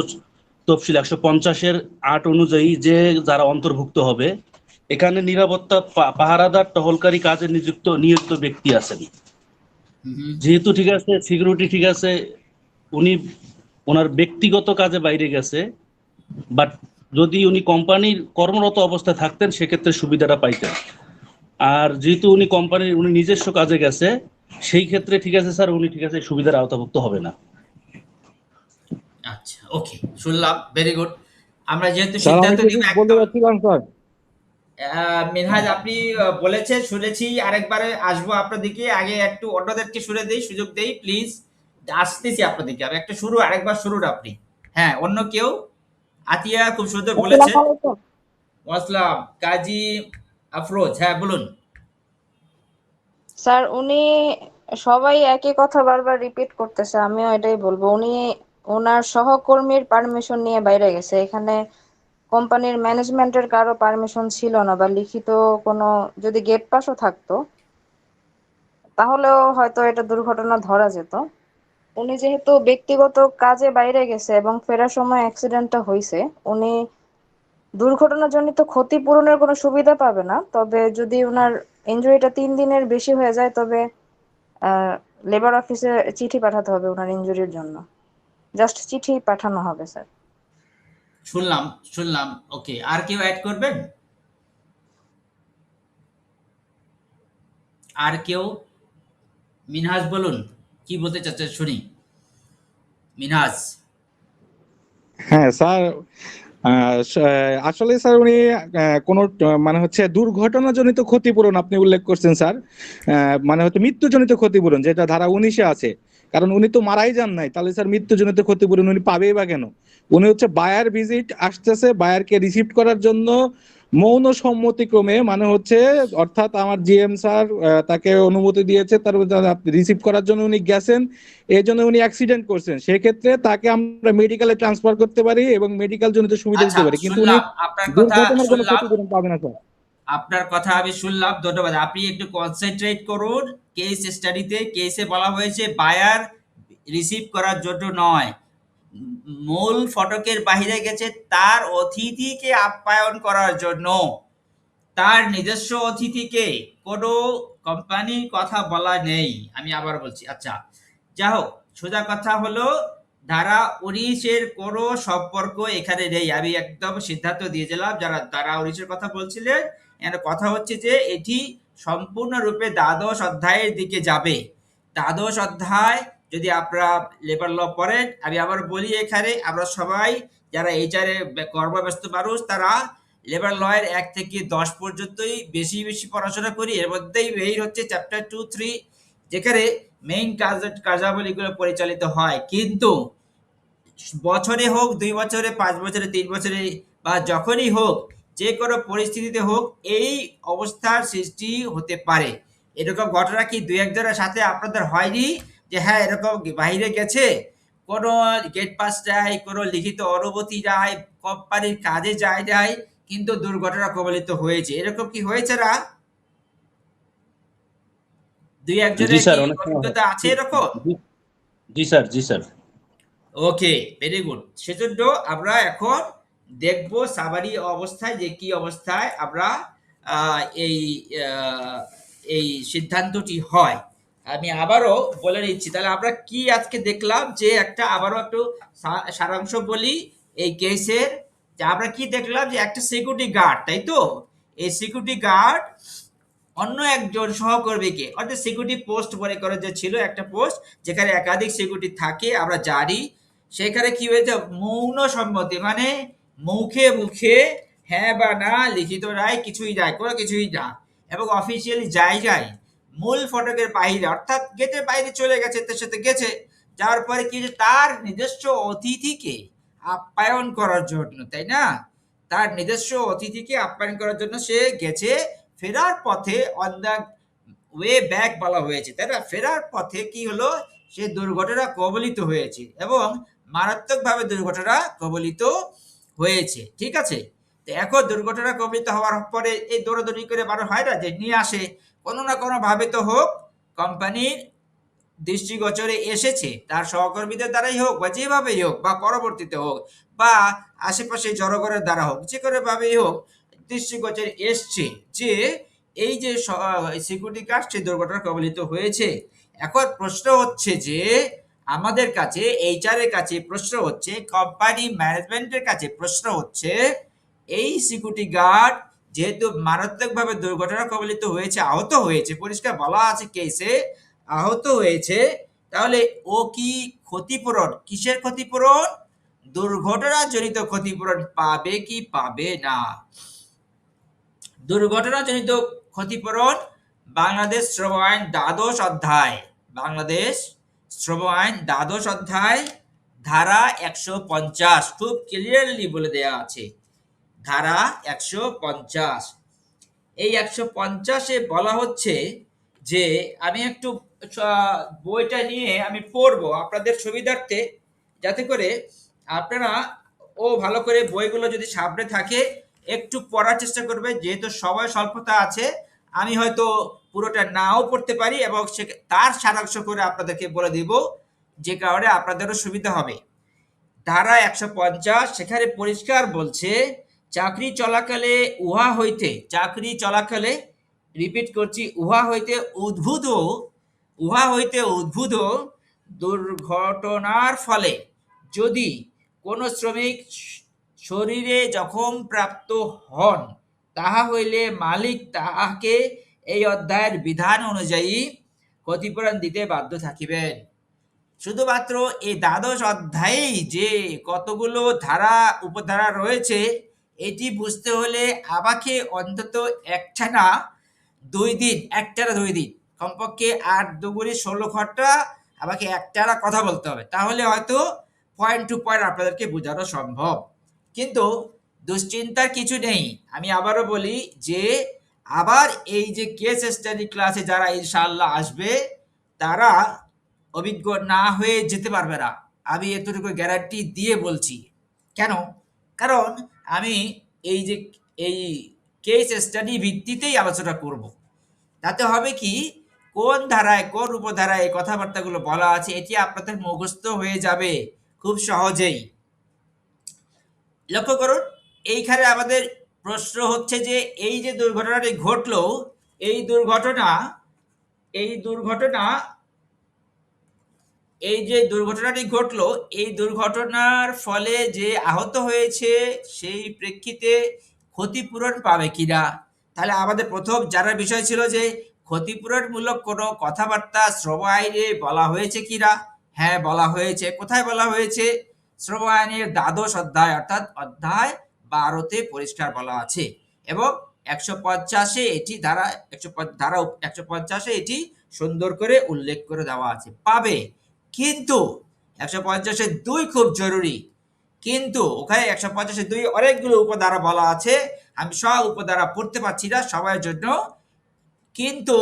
তফসিল 150-এর 8 অনুযায়ী যে যারা অন্তর্ভুক্ত হবে, এখানে নিরাপত্তা পাহারাদার টহলকারী কাজে নিযুক্ত ব্যক্তি আছেন। যেহেতু ঠিক আছে সিকিউরিটি ঠিক আছে, উনি ওনার ব্যক্তিগত কাজে বাইরে গেছে, বাট যদি উনি কোম্পানির কর্মরত অবস্থায় থাকতেন সেক্ষেত্রে সুবিধাটা পাইতেন। আর যেহেতু উনি নিজস্ব কাজে গেছে, সেই ক্ষেত্রে ঠিক আছে স্যার, উনি ঠিক আছে সুবিধার আওতাভুক্ত হবে না। আচ্ছা ওকে, শুনলাম, ভেরি গুড। আমরা যেহেতু স্যার আমি সিদ্ধান্ত কিছু নিব বলতে একদম। চাচ্ছিলাম স্যার। মিনহাজ, আপনি বলেছেন, শুনেছি, আরেকবারে আসবো আপনার দিকে। আগে একটু অন্যদেরকে শুনে দেই, সুযোগ দেই প্লিজ। আসতেছি আপনার দিকে। আমি একটা শুরু, আরেকবার শুরুর আপনি। হ্যাঁ, অন্য কেউ? আতিয়া খুব সুন্দর বলেছে। আসসালামু আলাইকুম। আসসালাম। কাজী আফরোজ, হ্যাঁ বলুন। স্যার, উনি সবাই একই কথা বারবার রিপিট করতেছে, আমিও এটাই বলবো। উনি ওনার সহকর্মীর পারমিশন নিয়ে বাইরে গেছে। এখানে কোম্পানির ম্যানেজমেন্টের কারো পারমিশন ছিল না, বা লিখিত কোনো যদি গেট পাসও থাকতো তাহলেও হয়তো এটা দুর্ঘটনা ধরা যেত। উনি যেহেতু ব্যক্তিগত কাজে বাইরে গেছে এবং ফেরার সময় অ্যাক্সিডেন্টটা হয়েছে, উনি দুর্ঘটনাজনিত ক্ষতিপূরণের কোনো সুবিধা পাবে না। তবে যদি ওনার ইনজুরিটা 3 দিনের বেশি হয়ে যায়, তবে লেবার অফিসে চিঠি পাঠাতে হবে ওনার ইনজুরির জন্য। জাস্ট চিঠি পাঠানো হবে স্যার। শুনলাম, শুনলাম। ওকে, আর কেউ অ্যাড করবেন? আর কেউ? মিনহাজ বলুন, কি বলতে চাচ্ছেন শুনি। মিনহাজ। হ্যাঁ স্যার, আসলে স্যার উনি কোনো মানে হচ্ছে দুর্ঘটনাজনিত ক্ষতিপূরণ আপনি উল্লেখ করছেন স্যার। মানে হচ্ছে মৃত্যুজনিত ক্ষতিপূরণ যেটা ধারা 19-এ আছে। কারণ উনি তো মারাই যান নাই, তাহলে স্যার মৃত্যুজনিত ক্ষতিপূরণ উনি পাবেই বা কেন? উনি হচ্ছে বায়ার ভিজিট আসতেছে, বায়ারকে রিসিভ করার জন্য মৌন সম্মতিক্রমে, মানে হচ্ছে অর্থাৎ আমার জিএম স্যার তাকে অনুমতি দিয়েছে, তার রিসিভ করার জন্য উনি গেছেন, এই জন্য উনি অ্যাক্সিডেন্ট করছেন। সেক্ষেত্রে তাকে আমরা মেডিকেলে ট্রান্সফার করতে পারি এবং মেডিকেল জনিত সুবিধা আচ্ছা, দিতে পারি, কিন্তু উনি শুনলাম আপনার কথা, দুর্ঘটনার কোনো শুনলাম ক্ষতিপূরণ পাবে না স্যার। আপনার কথা, আমি শুনলাম, ধন্যবাদ। আপনি একটু কনসেন্ট্রেট করুন কেস স্টাডিতে। কেসে বলা হয়েছে বায়ার রিসিভ করার জন্য নয়, মূল ফটকের বাইরে গেছে তার অতিথিকে আপ্যায়ন করার জন্য। তার নিজস্ব অতিথিকে, কোনো কোম্পানির কথা বলা নেই। আমি আবার বলছি। আচ্ছা, যা হোক, সোজা কথা হলো ধারা 19-এর কোনো সম্পর্ক এখানে নেই। আমি একদম সিদ্ধান্ত দিয়েছিলাম যারা ধারা 19-এর কথা বলছিলেন। এখানে কথা হচ্ছে যে এটি সম্পূর্ণরূপে দ্বাদশ অধ্যায়ের দিকে যাবে। দ্বাদশ অধ্যায় যদি আপনারা লেবার ল পড়েন, আমি আবার বলি, এখানে আমরা সবাই যারা এইচআরে কর্মব্যস্ত মানুষ, তারা লেবার লয়ের 1 থেকে 10 পর্যন্তই বেশি বেশি পড়াশোনা করি। এর মধ্যেই মেইন হচ্ছে চ্যাপ্টার 2, 3, যেখানে মেইন কার্যাবলীগুলো পরিচালিত হয়। কিন্তু বছরে হোক, 2 বছরে, 5 বছরে, 3 বছরে, বা যখনই হোক, যে কোনো পরিস্থিতিতে হোক, এই অবস্থার সৃষ্টি হতে পারে। এরকম ঘটনা কি 2-1 জনের সাথে আপনাদের হয়নি যে হ্যাঁ এরকম বাইরে গেছে, কোনো গেট পাস নাই, কোনো লিখিত অনুমতি নাই, কোম্পানির কাজে যায় নাই, কিন্তু দুর্ঘটনা কবলিত হয়েছে? এরকম কি হয়েছে না? 2-1 জি জনের স্যার, কি অনেক সময় হয়। অভিজ্ঞতা আছে এরকম? জি জি স্যার, জি স্যার। ওকে, ভেরি গুড। সেজন্য আমরা এখন দেখব সামারি অবস্থায় যে কি অবস্থায় আমরা এই আহ, এই সিদ্ধান্তটি হয়। আমি আবারও বলে নিচ্ছি, তাহলে আমরা কি আজকে দেখলাম, যে একটা আবারও একটু সারাংশ বলি এই কেসের। যে আমরা কি দেখলাম, যে একটা সিকিউরিটি গার্ড, তাই তো? এই সিকিউরিটি গার্ড অন্য একজন সহকর্মীকে, অর্থাৎ সিকিউরিটি পোস্ট মনে করে যে ছিল একটা পোস্ট যেখানে একাধিক সিকিউরিটি থাকে, আমরা জানি। সেখানে কি হয়েছে, মৌন সম্মতি, মানে মুখে মুখে হ্যাঁ বা না, লিখিত রায় কিছুই নাই, কোনো কিছুই না, এবং অফিসিয়ালি জায়গায় মূল ফটকের বাইরে, অর্থাৎ গেটের বাইরে চলে গেছে, তার সাথে গেছে। যাওয়ার পরে কি হয়েছে, তার নিজস্ব অতিথিকে আপ্যায়ন করার জন্য, তাই না? তার নিজস্ব অতিথিকে আপ্যায়ন করার জন্য সে গেছে। ফেরার পথে, অন দ্য ওয়ে ব্যাক বলা হয়েছে, তাই না? ফেরার পথে কি হলো, সে দুর্ঘটনা কবলিত হয়েছে, এবং মারাত্মকভাবে দুর্ঘটনা কবলিত হয়েছে। ঠিক আছে? তো এখন দুর্ঘটনা কবলিত হওয়ার পরে এই দৌড়াদৌড়ি করে মানুষ হয় না যে নিয়ে আসে, কোনো না কোনো ভাবে তো হোক, কোম্পানির দৃষ্টিগোচরে এসেছে, তার সহকর্মীদের দ্বারাই হোক, বা যেভাবেই হোক, বা পরবর্তীতে হোক, বা আশেপাশে জনগণের দ্বারা হোক, যে কোনো ভাবেই হোক, দৃষ্টিগোচরে এসছে যে এই যে সিকিউরিটি গার্ড সে দুর্ঘটনা কবলিত হয়েছে। এখন প্রশ্ন হচ্ছে যে আমাদের কাছে, এইচআর এর কাছে প্রশ্ন হচ্ছে, কোম্পানি ম্যানেজমেন্টের কাছে প্রশ্ন হচ্ছে, এই সিকিউরিটি গার্ড যেহেতু মারাত্মকভাবে দুর্ঘটনা কবলিত হয়েছে, আহত হয়েছে, পরিষ্কার বলা আছে কেসে আহত হয়েছে, তাহলে ও কি ক্ষতিপূরণ, কিসের ক্ষতিপূরণ? দুর্ঘটনাজনিত ক্ষতিপূরণ পাবে কি পাবে না? দুর্ঘটনাজনিত ক্ষতিপূরণ বাংলাদেশ শ্রম আইন দ্বাদশ অধ্যায়, বাংলাদেশ শ্রম আইন দ্বাদশ অধ্যায় ধারা 150 খুব ক্লিয়ারলি বলে দেয়া আছে। ধারা 150, এই 150-এ বলা হচ্ছে যে, আমি একটু বইটা নিয়ে আমি পড়বো আপনাদের সুবিধার্থে, যাতে করে আপনারা ভালো করে বইগুলো যদি সামনে থাকে একটু পড়ার চেষ্টা করবে, যেহেতু সময় স্বল্পতা আছে। আমি হয়তো পুরোটা নাও পড়তে পারি এবং তার সারাংশ করে আপনাদেরকে বলে দিব, যে কারণে আপনাদেরও সুবিধা হবে। ধারা 150 সেখানে পরিষ্কার বলছে, চাকরি চলাকালে রিপিট করছি, উহা হইতে উদ্ভূত দুর্ঘটনার ফলে যদি কোনো শ্রমিক শরীরে জখম প্রাপ্ত হন, তাহা হইলে মালিক তাহাকে এই অধ্যায়ের বিধান অনুযায়ী ক্ষতিপূরণ দিতে বাধ্য থাকিবেন। শুধুমাত্র এই দ্বাদশ অধ্যায়েই যে কতগুলো ধারা উপধারা রয়েছে, এটি বুঝতে হলে আমাকে অন্তত একটানা 2 দিন কমপক্ষে 8 দুগুণে 16 ঘন্টা আমাকে একটানা কথা বলতে হবে, তাহলে হয়তো পয়েন্ট টু পয়েন্ট আপনাদেরকে বোঝানো সম্ভব। কিন্তু দুশ্চিন্তার কিছু নেই, আমি আবারও বলি যে আবার এই যে কেস স্টাডি ক্লাসে যারা ইনশাআল্লাহ আসবে, তারা অভিজ্ঞ না হয়ে যেতে পারবে না, আমি এতটুকু গ্যারান্টি দিয়ে বলছি। কেন? কারণ আমি এই কেস স্টাডি ভিত্তিতেই আলোচনা করব। তাতে হবে কি, কোন ধারায় কোন উপধারায় এই কথাবার্তাগুলো বলা আছে এটি আপনাদের মুখস্থ হয়ে যাবে খুব সহজেই। লক্ষ্য করুন, এইখানে আমাদের প্রশ্ন হচ্ছে যে এই যে দুর্ঘটনাটি ঘটলো, এই দুর্ঘটনার ফলে যে আহত হয়েছে সেই প্রেক্ষিতে ক্ষতিপূরণ পাবে কিনা। তাহলে আমাদের প্রথম জানার বিষয় ছিল যে ক্ষতিপূরণমূলক কোনো কথাবার্তা শ্রম আইনে বলা হয়েছে কিনা। হ্যাঁ, বলা হয়েছে। কোথায় বলা হয়েছে? শ্রম আইনের দ্বাদশ অধ্যায়, অর্থাৎ অধ্যায় 12-তে পরিষ্কার বলা আছে, এবং 150-এ এটি ধারা 150-এ এটি সুন্দর করে উল্লেখ করে দেওয়া আছে, পাবে। কিন্তু 150-এর 2 খুব জরুরি, কিন্তু ওখানে 150-এর 2 অনেকগুলো উপধারা বলা আছে, আমি সব উপধারা পড়তে পারছি না সময়ের জন্য। কিন্তু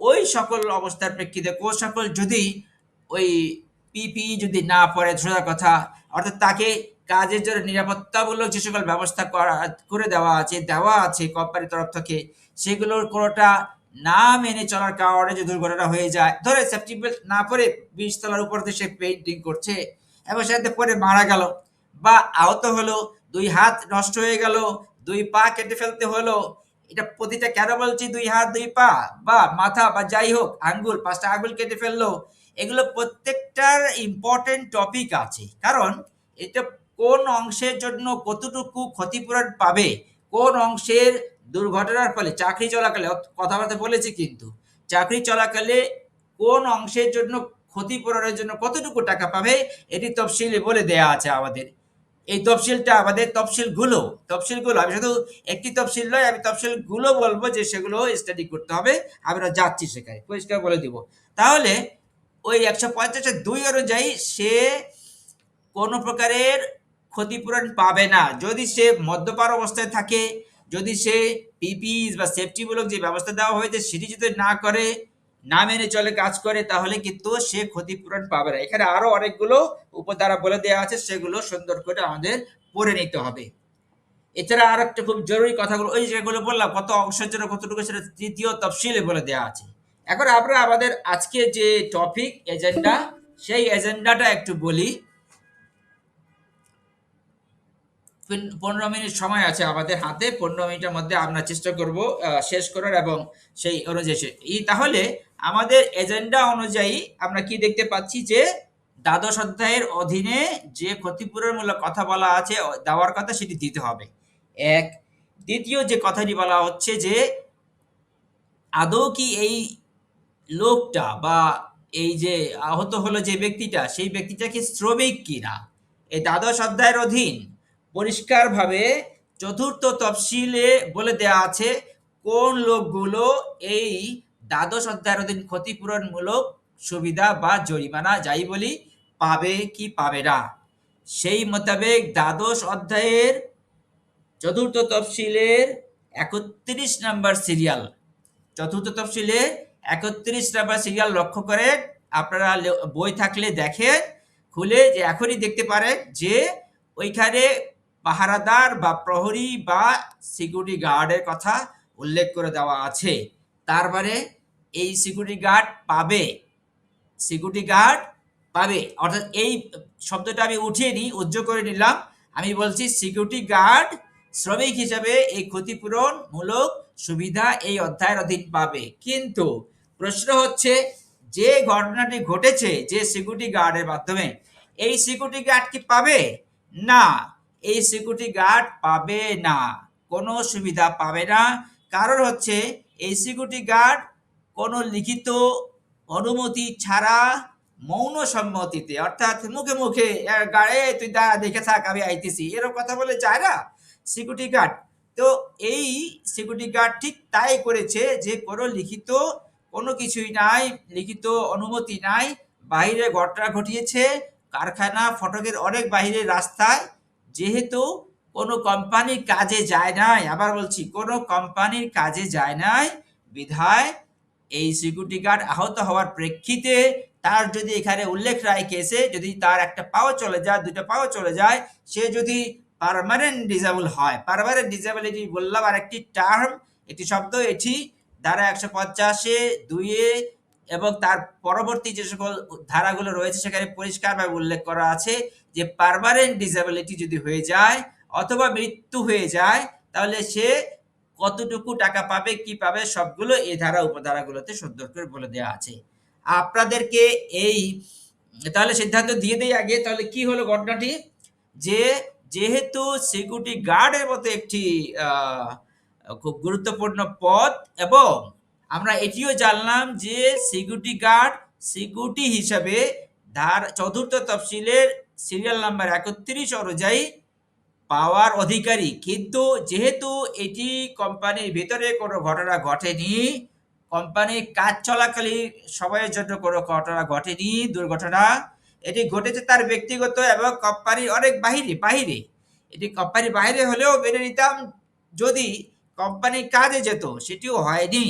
ওই সকল অবস্থার প্রেক্ষিতে কোন সকল যদি ওই পিপিই যদি না পড়ে, সোজা কথা, অর্থাৎ তাকে কাজের জন্য নিরাপত্তামূলক যে সকল ব্যবস্থা করে দেওয়া আছে কোম্পানির তরফ থেকে, সেগুলোর কোনোটা না মেনে চলার কারণে যে দুর্ঘটনা হয়ে যায়, ধরে সেফটি বেল্ট না পরে 20 তলার উপর দিয়ে সে পেইন্টিং করছে এবং সেটাতে পরে মারা গেল বা আহত হলো, 2 হাত নষ্ট হয়ে গেল, 2 পা কেটে ফেলতে হলো। এটা প্রতিটা কেন বলছি 2 হাত 2 পা বা মাথা বা যাই হোক, আঙ্গুল 5টা আঙ্গুল কেটে ফেললো, এগুলো প্রত্যেকটার ইম্পর্টেন্ট টপিক আছে। কারণ এটা কোন অংশের জন্য কতটুকু ক্ষতিপূরণ পাবে, কোন অংশের দুর্ঘটনার ফলে চাকরি চলাকালে, কথাবার্তা বলেছি কিন্তু চাকরি চলাকালে কোন অংশের জন্য ক্ষতিপূরণের জন্য কতটুকু টাকা পাবে, এটি তফসিলে বলে দেয়া আছে আমাদের। এই তফসিলটা আমাদের তফসিলগুলো আমি শুধু একটি তফসিল নয়, আমি তফসিলগুলো বলবো যে সেগুলো স্টাডি করতে হবে। আমরা যাচ্ছি সেখানে, পরিষ্কার বলে দিব। তাহলে ওই 150-এর 2 অনুযায়ী সে কোনো প্রকারের ক্ষতিপূরণ পাবে না যদি সে মদ্যপান অবস্থায় থাকে, যদি সে পিপিই বা সেফটিমূলক যে ব্যবস্থা দেওয়া হয়েছে সেটি যদি না করে, না মেনে চলে, কাজ করে, তাহলে কিন্তু সে ক্ষতিপূরণ পাবে না। এখানে আরো অনেকগুলো উপধারা বলে দেওয়া আছে, সেগুলো সুন্দর করে আমাদের পড়ে নিতে হবে। এছাড়া আর একটা খুব জরুরি কথাগুলো, ওই যেগুলো বললাম কত অংশের জন্য কতটুকু, সেটা তৃতীয় তফসিলে বলে দেওয়া আছে। এখন আমরা আমাদের আজকে যে টপিক এজেন্ডা, সেই এজেন্ডাটা একটু বলি। 15 মিনিট সময় আছে আমাদের হাতে, 15 মিনিটের মধ্যে আমরা চেষ্টা করব শেষ করার, এবং সেই অনুযায়ী তাহলে আমাদের এজেন্ডা অনুযায়ী আমরা কি দেখতে পাচ্ছি যে দ্বাদশ অধ্যায়ের অধীনে যে ক্ষতিপূরণমূলক কথা বলা আছে, দেওয়ার কথা, সেটি দিতে হবে। এক, দ্বিতীয় যে কথাটি বলা হচ্ছে যে আদৌ কি এই লোকটা বা এই যে আহত হলো যে ব্যক্তিটা, সেই ব্যক্তিটা কি শ্রমিক কিনা, এই দ্বাদশ অধ্যায়ের অধীন পরিষ্কারভাবে চতুর্থ তফসিলে বলে দেওয়া আছে কোন লোকগুলো এই দ্বাদশ অধ্যায়ের অধীন ক্ষতিপূরণমূলক সুবিধা বা জরিমানা যাই বলি পাবে কি পাবে না। সেই মোতাবেক দ্বাদশ অধ্যায়ের চতুর্থ তফসিলের ৩১ নম্বর সিরিয়াল, চতুর্থ তফসিলের ৩১ নম্বর সিরিয়াল লক্ষ্য করে আপনারা বই থাকলে দেখেন, খুলে যে এখনই দেখতে পারেন যে ওইখানে পাহারাদার বা প্রহরী বা সিকিউরিটি গার্ডের কথা উল্লেখ করে দেওয়া আছে। তার মানে এই সিকিউরিটি গার্ড পাবে, সিকিউরিটি গার্ড পাবে, অর্থাৎ এই শব্দটা আমি উঠিয়ে নিই, উজ্জ্ব করে নিলাম। আমি বলছি সিকিউরিটি গার্ড শ্রমিক হিসাবে এই ক্ষতিপূরণমূলক সুবিধা এই অধ্যায়ের অধীন পাবে। কিন্তু প্রশ্ন হচ্ছে যে ঘটনাটি ঘটেছে যে সিকিউরিটি গার্ডের মাধ্যমে, এই সিকিউরিটি গার্ড কি পাবে? না, এই সিকিউরিটি গার্ড পাবে না, কোনো সুবিধা পাবে না। কারণ হচ্ছে এই সিকিউরিটি গার্ড কোনো লিখিত অনুমতি ছাড়া মৌন সম্মতিতে, অর্থাৎ মুখে মুখে গাড়ে তুই দাঁড়া দেখে থাক আমি আইতেছি, এরকম কথা বলে যায় না সিকিউরিটি গার্ড। তো এই সিকিউরিটি গার্ড ঠিক তাই করেছে যে কোনো লিখিত কোনো কিছুই নাই, লিখিত অনুমতি নাই, বাইরে ঘটনা ঘটিয়েছে কারখানা ফটকের অনেক বাইরে রাস্তায়, যেহেতু কোনো কোম্পানির কাজে যায় নাই, আবার বলছি কোনো কোম্পানির কাজে যায় নাই, বিধায় এই সিকিউরিটি গার্ড আহত হওয়ার প্রেক্ষিতে তার যদি এখানে উল্লেখ রায় কেসে যদি তার একটা পাও চলে যায়, দুটো পাও চলে যায়, সে যদি পার্মানেন্ট ডিসেবল হয়, পার্মানেন্ট ডিসেবিলিটি বললাম আর একটি টার্ম, একটি শব্দ, এটি ধারা ১৫০-এ ২-এ এবং তার পরবর্তী যে সকল ধারাগুলো রয়েছে সেখানে পরিষ্কারভাবে উল্লেখ করা আছে যে পার্মানেন্ট ডিসেবিলিটি যদি হয়ে যায় অথবা মৃত্যু হয়ে যায় তাহলে সে কতটুকু টাকা পাবে কি পাবে সবগুলো এই ধারা উপধারাগুলোতে সুন্দর করে বলে দেওয়া আছে। আপনাদেরকে এই তাহলে সিদ্ধান্ত দিয়ে দেই আগে, তাহলে কি হলো ঘটনাটি, যে যেহেতু সিকিউরিটি গার্ডের মতো একটি খুব গুরুত্বপূর্ণ পদ, এবং আমরা এটিও জানলাম যে সিকিউরিটি গার্ড সিকিউরিটি হিসাবে চতুর্থ তফসিলের সিরিয়াল নাম্বার ৩১ অনুযায়ী পাওয়ার অধিকারী, কিন্তু যেহেতু এটি কোম্পানির ভিতরে কোনো ঘটনা ঘটেনি, কোম্পানির কাজ চলাকালীন সময়ের জন্য কোনো ঘটনা ঘটেনি, দুর্ঘটনা, এটি ঘটেছে তার ব্যক্তিগত এবং কোম্পানির অনেক বাহিরে, এটি কোম্পানির বাইরে হলেও মেনে নিতাম যদি কোম্পানির কাজে যেত, সেটিও হয়নি,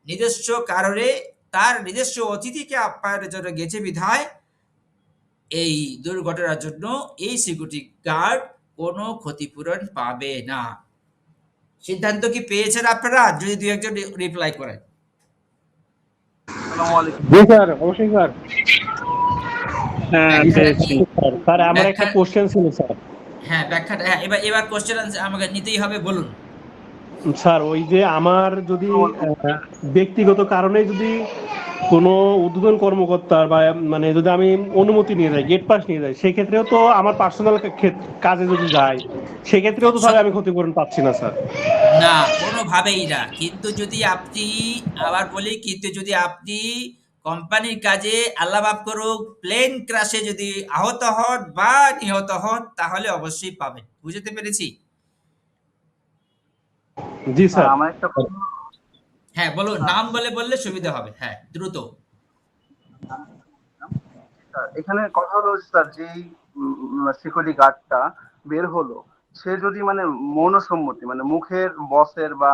নিজস্ব কারণে তার নিজস্ব অতিথিকে আপ্যায়নের জন্য গেছে বিধায় এই দুর্ঘটনার জন্য এই সিকিউরিটি গার্ড কোনো ক্ষতিপূরণ পাবে না। সিদ্ধান্ত কি পেয়েছেন আপনারা? যদি দুই একজন রিপ্লাই করেন। জি স্যার, অবশ্যই স্যার। হ্যাঁ পেয়েছি স্যার আমার একটা কোশ্চেন ছিল স্যার। হ্যাঁ, ব্যাখ্যাটা, হ্যাঁ, এবার কোশ্চেন আমাকে নিতেই হবে, বলুন। স্যার ওই যে আমার যদি ব্যক্তিগত কারণে যদি কোনো উদ্বোধন কর্মকর্তার বা মানে যদি আমি অনুমতি নিয়ে যাই, গেট পাস নিয়ে যাই, সেক্ষেত্রেও তো আমার পার্সোনাল কাজে যদি যাই সেক্ষেত্রেও তো তাহলে আমি ক্ষতিপূরণ পাচ্ছি না স্যার। না, কোনোভাবেই না। কিন্তু যদি আপনি, আবার বলি, কিন্তু যদি আপনি কোম্পানির কাজে আল্লাহ মাফ করুক প্লেন ক্রাশে যদি আহত হন বা নিহত হন তাহলে অবশ্যই পাবেন। বুঝতে পেরেছি? জি স্যার। আমার একটা হ্যাঁ বলুন, নাম বললে সুবিধা হবে। হ্যাঁ, দ্রুত। এখানে কথা হলো স্যার, যেই সিকিউরিটি গার্ডটা বের হলো, সে যদি মানে মৌন সম্মতি মানে মুখের বসের বা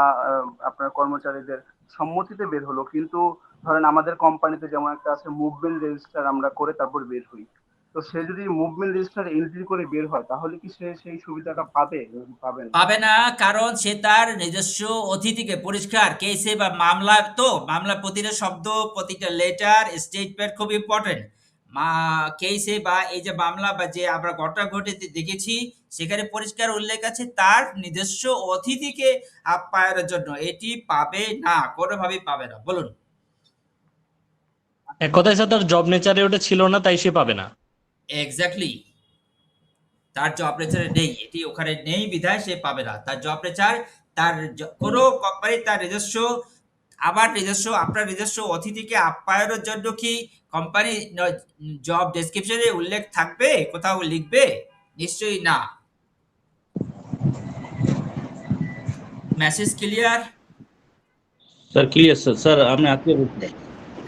আপনার কর্মচারীদের সম্মতিতে বের হলো, কিন্তু ধরেন আমাদের কোম্পানিতে যেমন একটা আছে মুভমেন্ট রেজিস্টার, আমরা করে তারপর বের হই, তো সে যদি মুভমেন্ট রেজিস্টার এন্ট্রি করে বের হয় তাহলে কি সে সেই সুবিধাটা পাবে? পাবে না, কারণ সে তার নিজস্ব অতিথিকে, পরিষ্কার কেসে বা মামলা, তো মামলা প্রতিটা শব্দ প্রতিটা লেটার স্টেটমেন্ট খুব ইম্পর্টেন্ট। কেসে বা এই যে মামলা বা যে আমরা ঘটনা ঘটে দেখেছি সেখানে পরিষ্কার উল্লেখ আছে তার নিজস্ব অতিথিকে আপ্যায়নের জন্য, এটি পাবে না, কোনোভাবেই পাবে না। বলুন। এক কথায় স্যার তার জব নেচারে ওটা ছিল না তাই সে পাবে না। এক্স্যাক্টলি, তার জব নেচারে নেই, এটি ওখানে নেই বিধায় সে পাবে না। তার জব নেচার, তার কোনো কোম্পানি তার নিজস্ব, আবার নিজস্ব, আপনার নিজস্ব অতিথিকে আপ্যায়নের জন্য কি কোম্পানি জব ডেসক্রিপশনে উল্লেখ থাকবে, কোথাও লিখবে? নিশ্চয়ই না। Message clear? Sir clear sir. Sir আমি আতিয়া বলছি।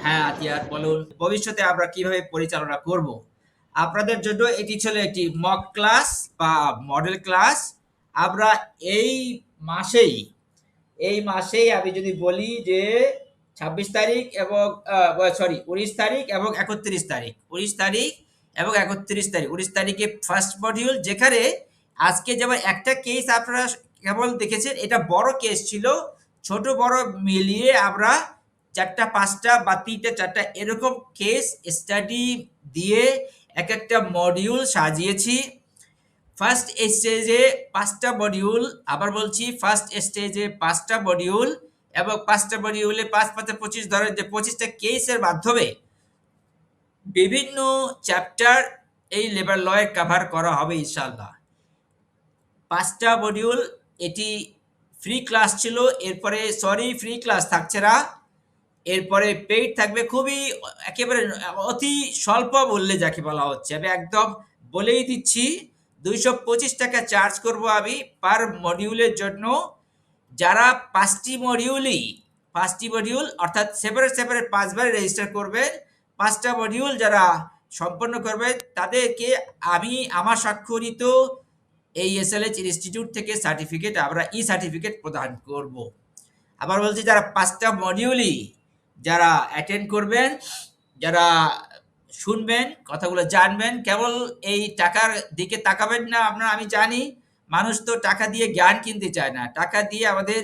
হ্যাঁ আতিয়ার বলুন, ভবিষ্যতে আমরা কিভাবে পরিচালনা করব। আপনাদের জন্য এটি ছিল একটি মক ক্লাস বা মডেল ক্লাস। আমরা এই মাসেই আমি যদি বলি যে 26 তারিখ এবং 19 তারিখ এবং 31 তারিখ, 19 তারিখে ফার্স্ট মডিউল, যেখানে আজকে যেমন একটা কেস আপনারা কেবল দেখেছেন, এটা বড় কেস ছিল, ছোট বড় মিলিয়ে আমরা 4টা 5টা বা 3টা 4টা এরকম কেস স্টাডি দিয়ে এক একটা মডিউল সাজিয়েছি। ফার্স্ট স্টেজে 5টা মডিউল, আবার বলছি ফার্স্ট স্টেজে 5টা মডিউল, এবং 5টা মডিউলে 5 5 25 ধরেন যে 25টা কেসের মাধ্যমে বিভিন্ন চ্যাপ্টার এই লেবার লয়ে কভার করা হবে ইনশাআল্লাহ। 5টা মডিউল, এটি ফ্রি ক্লাস ছিল, এরপরে ফ্রি ক্লাস থাকছে না, এরপরে পেইড থাকবে, খুবই একেবারে অতি স্বল্প মূল্যে যাকে বলা হচ্ছে। আমি একদম বলেই দিচ্ছি 225 টাকা চার্জ করব আমি পার মডিউলের জন্য। যারা 5টি মডিউল অর্থাৎ সেপারেট 5বার রেজিস্টার করবেন, 5টা মডিউল যারা সম্পন্ন করবে তাদেরকে আমি আমার স্বাক্ষরিত এই এসএলএইচ ইনস্টিটিউট থেকে সার্টিফিকেট, আমরা সার্টিফিকেট প্রদান করব। আবার বলছি, যারা 5টা মডিউলই যারা অ্যাটেন্ড করবেন, যারা শুনবেন, কথাগুলো জানবেন, কেবল এই টাকার দিকে তাকাবেন না। আমি জানি মানুষ তো টাকা দিয়ে জ্ঞান কিনতে চায় না, টাকা দিয়ে আমাদের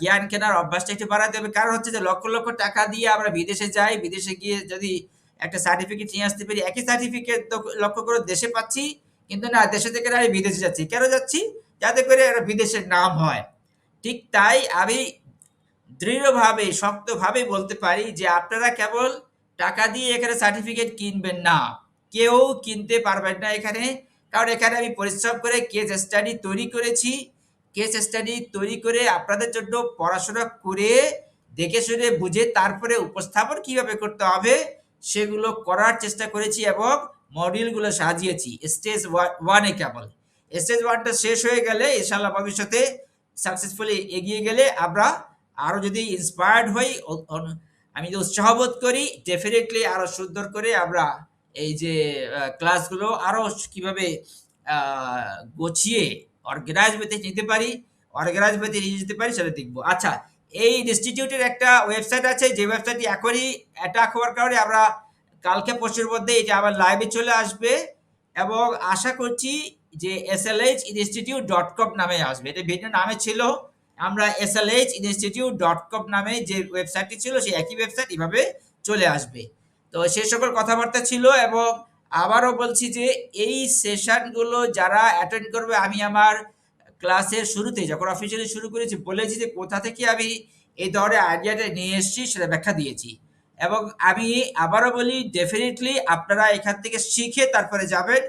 জ্ঞান কেনার অভ্যাসটা একটু বাড়াতে হবে। কারণ হচ্ছে যে লক্ষ লক্ষ টাকা দিয়ে আমরা বিদেশে যাই, বিদেশে গিয়ে যদি একটা সার্টিফিকেট নিয়ে আসতে পারি, একই সার্টিফিকেট লক্ষ্য করে দেশে পাচ্ছি, কিন্তু না, দেশে থেকে আমি বিদেশে যাচ্ছি। কেন যাচ্ছি? যাতে করে বিদেশের নাম হয়। ঠিক তাই আমি দৃঢ়ভাবে শক্তভাবে বলতে পারি যে আপনারা কেবল টাকা দিয়ে এখানে সার্টিফিকেট কিনবেন না, কেউ কিনতে পারবেন না এখানে। কারণ এখানে আমি পরিশ্রম করে কেস স্টাডি তৈরি করেছি, কেস স্টাডি তৈরি করে আপনাদের জন্য পড়াশোনা করে দেখে শুনে বুঝে তারপরে উপস্থাপন কিভাবে করতে হবে সেগুলো করার চেষ্টা করেছি এবং মডিউলগুলো সাজিয়েছি স্টেজ 1-এ। কেবল স্টেজ 1টা শেষ হয়ে গেলে ইনশাআল্লাহ ভবিষ্যতে সাকসেসফুলি এগিয়ে গেলে আমরা আরো যদি ইন্সপায়ার্ড হই, আমি যদি উৎসাহ বোধ করি, ডেফিনেটলি আরো সুন্দর করে আমরা এই যে ক্লাসগুলো আরো কিভাবে গুছিয়ে অর্গানাইজ নিতে পারি, নিয়ে যেতে পারি সেটা দেখবো। আচ্ছা, এই ইনস্টিটিউটের একটা ওয়েবসাইট আছে, যে ওয়েবসাইটটি এখনই অ্যাটাক হওয়ার কারণে আমরা কালকে পরশুর মধ্যে এটা আবার লাইভে চলে আসবে, এবং আশা করছি যে slhinstitute.com নামে আসবে। এটা ভিন্ন নামে ছিল, আমরা slhinstitute.com নামে যে ওয়েবসাইটটি ছিল সেই একই ওয়েবসাইট এভাবে চলে আসবে। তো সেই সকল কথাবার্তা ছিল, এবং আবারও বলছি যে এই সেশনগুলো যারা অ্যাটেন্ড করবে, আমি আমার ক্লাসের শুরুতে যখন অফিসিয়ালি শুরু করেছি বলেছি যে কোথা থেকে আমি এই ধরনের আইডিয়াটা নিয়ে এসেছি সেটা ব্যাখ্যা দিয়েছি। এবং আমি আবারও বলি, ডেফিনেটলি আপনারা এখান থেকে শিখে তারপরে যাবেন।